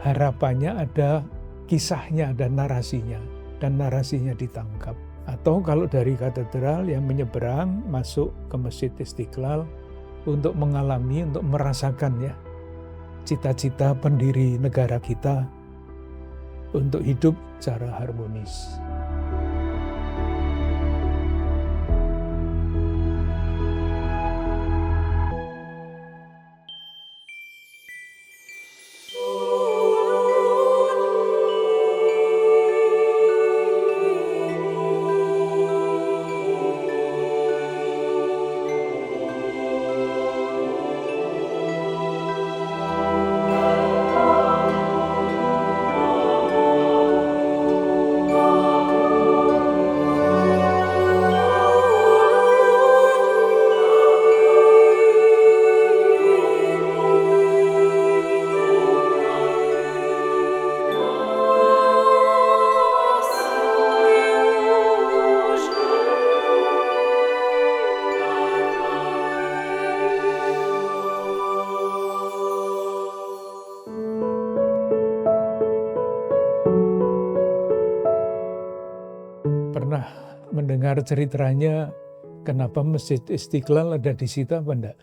harapannya ada kisahnya dan narasinya ditangkap. Atau kalau dari katedral yang menyeberang masuk ke Masjid Istiqlal untuk mengalami, untuk merasakan ya cita-cita pendiri negara kita untuk hidup secara harmonis. Pernah mendengar ceritanya kenapa Masjid Istiqlal ada di situ apa enggak?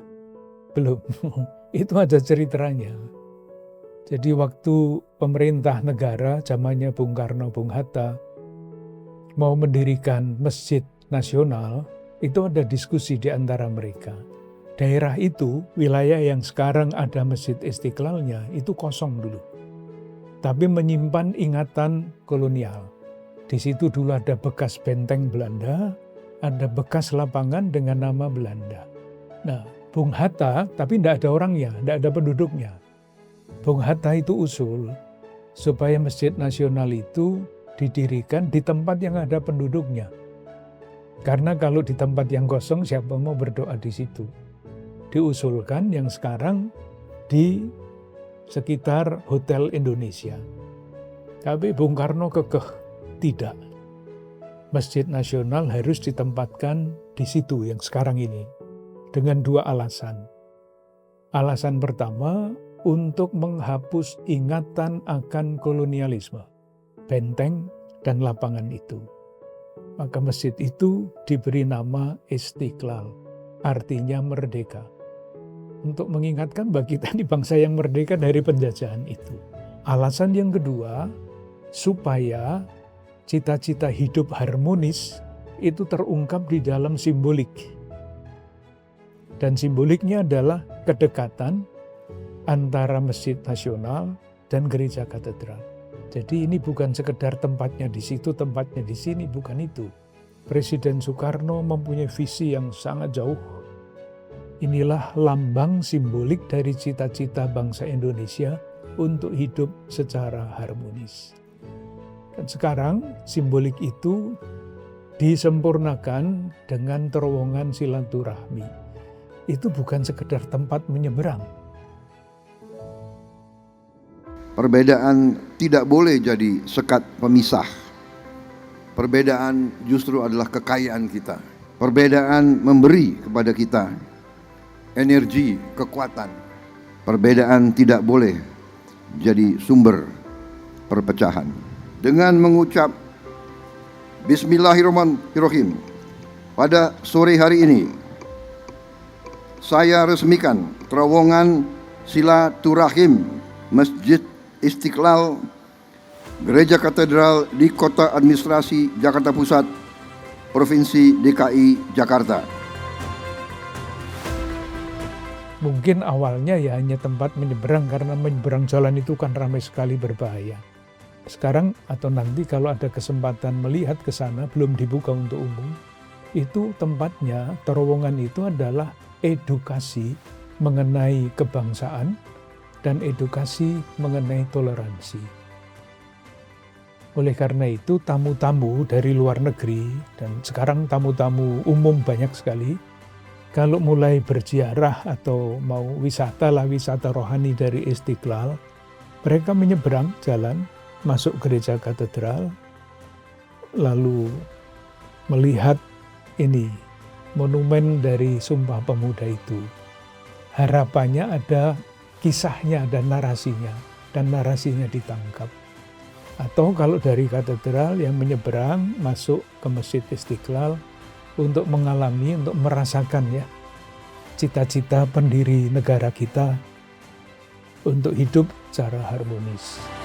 Belum. Itu ada ceritanya. Jadi waktu pemerintah negara zamannya Bung Karno, Bung Hatta mau mendirikan Masjid Nasional, itu ada diskusi di antara mereka. Daerah itu, wilayah yang sekarang ada Masjid Istiqlalnya, itu kosong dulu. Tapi menyimpan ingatan kolonial. Di situ dulu ada bekas benteng Belanda, ada bekas lapangan dengan nama Belanda. Nah, Bung Hatta, tapi tidak ada orangnya, tidak ada penduduknya. Bung Hatta itu usul supaya Masjid Nasional itu didirikan di tempat yang ada penduduknya. Karena kalau di tempat yang kosong, siapa mau berdoa di situ? Diusulkan yang sekarang di sekitar Hotel Indonesia. Tapi Bung Karno kekeh. Tidak. Masjid Nasional harus ditempatkan di situ yang sekarang ini. Dengan dua alasan. Alasan pertama, untuk menghapus ingatan akan kolonialisme. Benteng dan lapangan itu. Maka masjid itu diberi nama Istiqlal. Artinya merdeka. Untuk mengingatkan bagi kita ini bangsa yang merdeka dari penjajahan itu. Alasan yang kedua, supaya cita-cita hidup harmonis itu terungkap di dalam simbolik. Dan simboliknya adalah kedekatan antara Masjid Nasional dan Gereja Katedral. Jadi ini bukan sekedar tempatnya di situ, tempatnya di sini, bukan itu. Presiden Soekarno mempunyai visi yang sangat jauh. Inilah lambang simbolik dari cita-cita bangsa Indonesia untuk hidup secara harmonis. Dan sekarang simbolik itu disempurnakan dengan terowongan silaturahmi. Itu bukan sekedar tempat menyeberang. Perbedaan tidak boleh jadi sekat pemisah. Perbedaan justru adalah kekayaan kita. Perbedaan memberi kepada kita energi, kekuatan. Perbedaan tidak boleh jadi sumber perpecahan. Dengan mengucap Bismillahirrahmanirrahim, pada sore hari ini saya resmikan terowongan silaturahim Masjid Istiqlal Gereja Katedral di Kota Administrasi Jakarta Pusat, Provinsi DKI Jakarta. Mungkin awalnya ya hanya tempat menyeberang, karena menyeberang jalan itu kan ramai sekali, berbahaya. Sekarang atau nanti kalau ada kesempatan melihat ke sana, belum dibuka untuk umum, itu tempatnya, terowongan itu adalah edukasi mengenai kebangsaan dan edukasi mengenai toleransi. Oleh karena itu tamu-tamu dari luar negeri, dan sekarang tamu-tamu umum banyak sekali, kalau mulai berziarah atau mau wisata rohani dari Istiqlal, mereka menyeberang jalan, masuk gereja katedral, lalu melihat ini, monumen dari Sumpah Pemuda itu. Harapannya ada kisahnya dan narasinya. dan narasinya ditangkap. Atau kalau dari katedral yang menyeberang masuk ke Masjid Istiqlal untuk mengalami, untuk merasakan ya cita-cita pendiri negara kita untuk hidup secara harmonis.